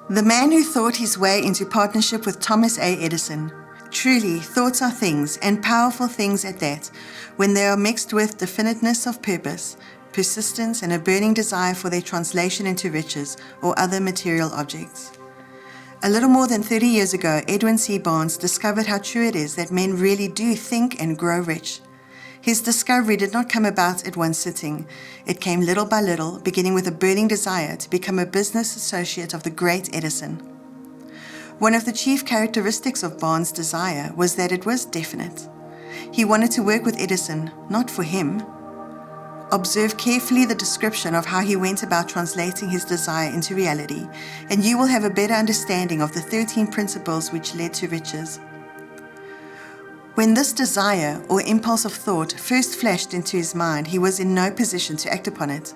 The man who thought his way into partnership with Thomas A Edison. Truly, thoughts are things, and powerful things at that, when they are mixed with definiteness of purpose, persistence, and a burning desire for their translation into riches or other material objects. A little more than 30 years ago, Edwin C. Barnes discovered how true it is that men really do think and grow rich. His discovery did not come about at one sitting. It came little by little, beginning with a burning desire to become a business associate of the great Edison. One of the chief characteristics of Barnes' desire was that it was definite. He wanted to work with Edison, not for him. Observe carefully the description of how he went about translating his desire into reality, and you will have a better understanding of the 13 principles which led to riches. When this desire or impulse of thought first flashed into his mind, he was in no position to act upon it.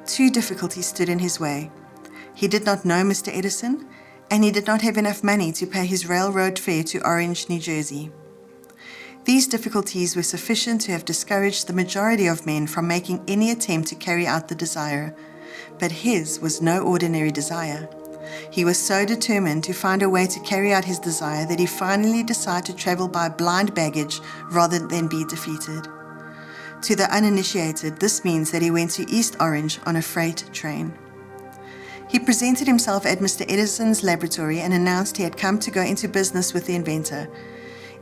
Two difficulties stood in his way. He did not know Mr. Edison, and he did not have enough money to pay his railroad fare to Orange, New Jersey. These difficulties were sufficient to have discouraged the majority of men from making any attempt to carry out the desire, but his was no ordinary desire. He was so determined to find a way to carry out his desire that he finally decided to travel by blind baggage rather than be defeated. To the uninitiated, this means that he went to East Orange on a freight train. He presented himself at Mr. Edison's laboratory and announced he had come to go into business with the inventor.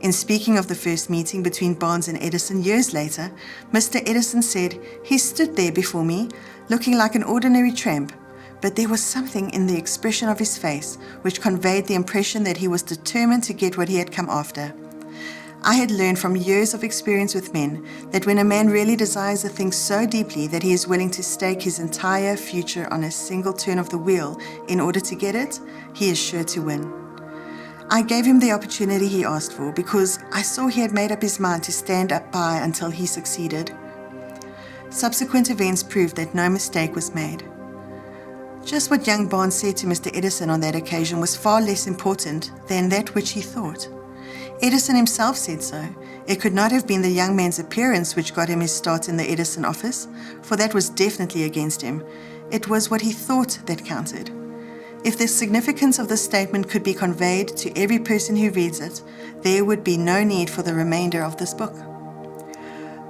In speaking of the first meeting between Barnes and Edison years later, Mr. Edison said, "He stood there before me, looking like an ordinary tramp, but there was something in the expression of his face which conveyed the impression that he was determined to get what he had come after." I had learned from years of experience with men that when a man really desires a thing so deeply that he is willing to stake his entire future on a single turn of the wheel in order to get it, he is sure to win. I gave him the opportunity he asked for because I saw he had made up his mind to stand up by until he succeeded. Subsequent events proved that no mistake was made. Just what young Barnes said to Mr. Edison on that occasion was far less important than that which he thought. Edison himself said so. It could not have been the young man's appearance which got him his start in the Edison office, for that was definitely against him. It was what he thought that counted. If the significance of this statement could be conveyed to every person who reads it, there would be no need for the remainder of this book.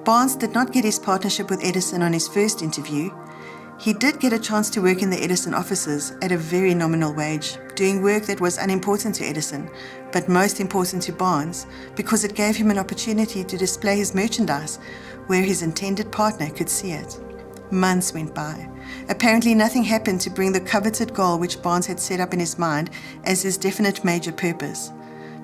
Barnes did not get his partnership with Edison on his first interview. He did get a chance to work in the Edison offices at a very nominal wage, doing work that was unimportant to Edison, but most important to Barnes, because it gave him an opportunity to display his merchandise where his intended partner could see it. Months went by. Apparently nothing happened to bring the coveted goal which Barnes had set up in his mind as his definite major purpose.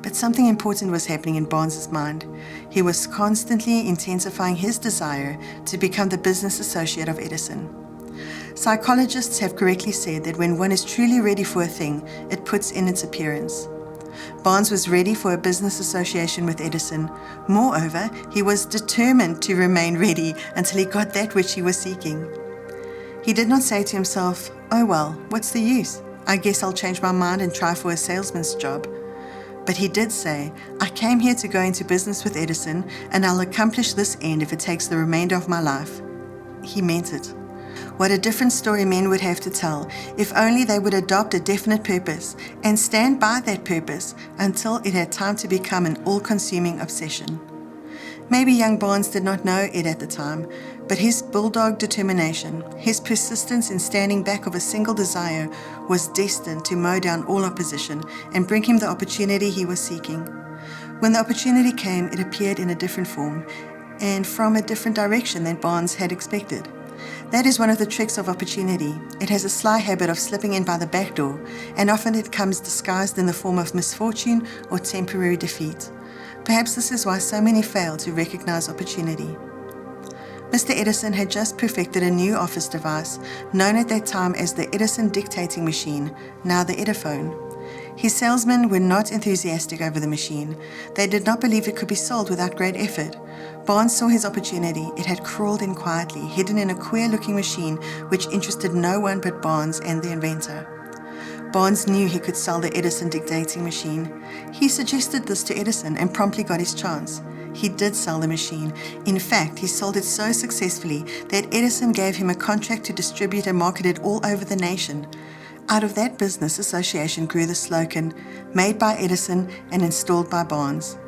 But something important was happening in Barnes's mind. He was constantly intensifying his desire to become the business associate of Edison. Psychologists have correctly said that when one is truly ready for a thing, it puts in its appearance. Barnes was ready for a business association with Edison. Moreover, he was determined to remain ready until he got that which he was seeking. He did not say to himself, "Oh well, what's the use? I guess I'll change my mind and try for a salesman's job." But he did say, "I came here to go into business with Edison, and I'll accomplish this end if it takes the remainder of my life." He meant it. What a different story men would have to tell if only they would adopt a definite purpose and stand by that purpose until it had time to become an all-consuming obsession. Maybe young Barnes did not know it at the time, but his bulldog determination, his persistence in standing back of a single desire, was destined to mow down all opposition and bring him the opportunity he was seeking. When the opportunity came, it appeared in a different form and from a different direction than Barnes had expected. That is one of the tricks of opportunity. It has a sly habit of slipping in by the back door, and often it comes disguised in the form of misfortune or temporary defeat. Perhaps this is why so many fail to recognize opportunity. Mr. Edison had just perfected a new office device, known at that time as the Edison dictating machine, now the Ediphone. His salesmen were not enthusiastic over the machine. They did not believe it could be sold without great effort. Barnes saw his opportunity. It had crawled in quietly, hidden in a queer-looking machine which interested no one but Barnes and the inventor. Barnes knew he could sell the Edison dictating machine. He suggested this to Edison and promptly got his chance. He did sell the machine. In fact, he sold it so successfully that Edison gave him a contract to distribute and market it all over the nation. Out of that business association grew the slogan, made by Edison and installed by Barnes.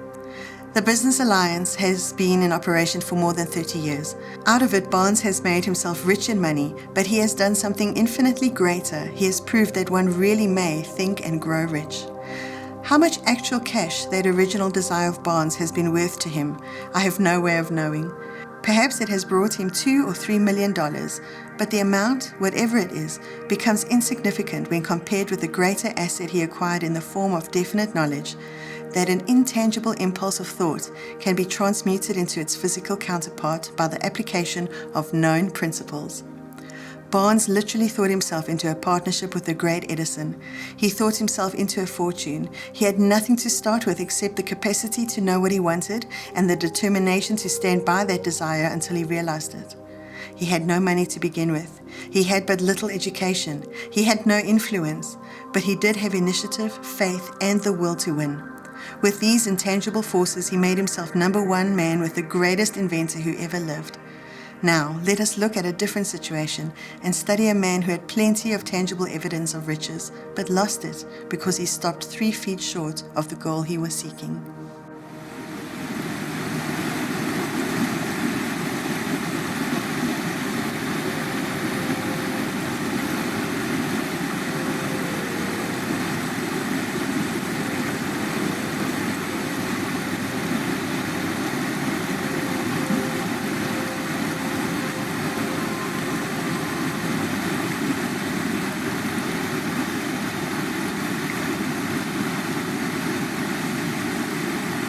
The Business Alliance has been in operation for more than 30 years. Out of it, Barnes has made himself rich in money, but he has done something infinitely greater. He has proved that one really may think and grow rich. How much actual cash that original desire of Barnes has been worth to him, I have no way of knowing. Perhaps it has brought him $2 or $3 million, but the amount, whatever it is, becomes insignificant when compared with the greater asset he acquired in the form of definite knowledge that an intangible impulse of thought can be transmuted into its physical counterpart by the application of known principles. Barnes literally thought himself into a partnership with the great Edison. He thought himself into a fortune. He had nothing to start with except the capacity to know what he wanted and the determination to stand by that desire until he realized it. He had no money to begin with. He had but little education. He had no influence, but he did have initiative, faith, and the will to win. With these intangible forces, he made himself #1 man with the greatest inventor who ever lived. Now, let us look at a different situation and study a man who had plenty of tangible evidence of riches, but lost it because he stopped 3 feet short of the goal he was seeking.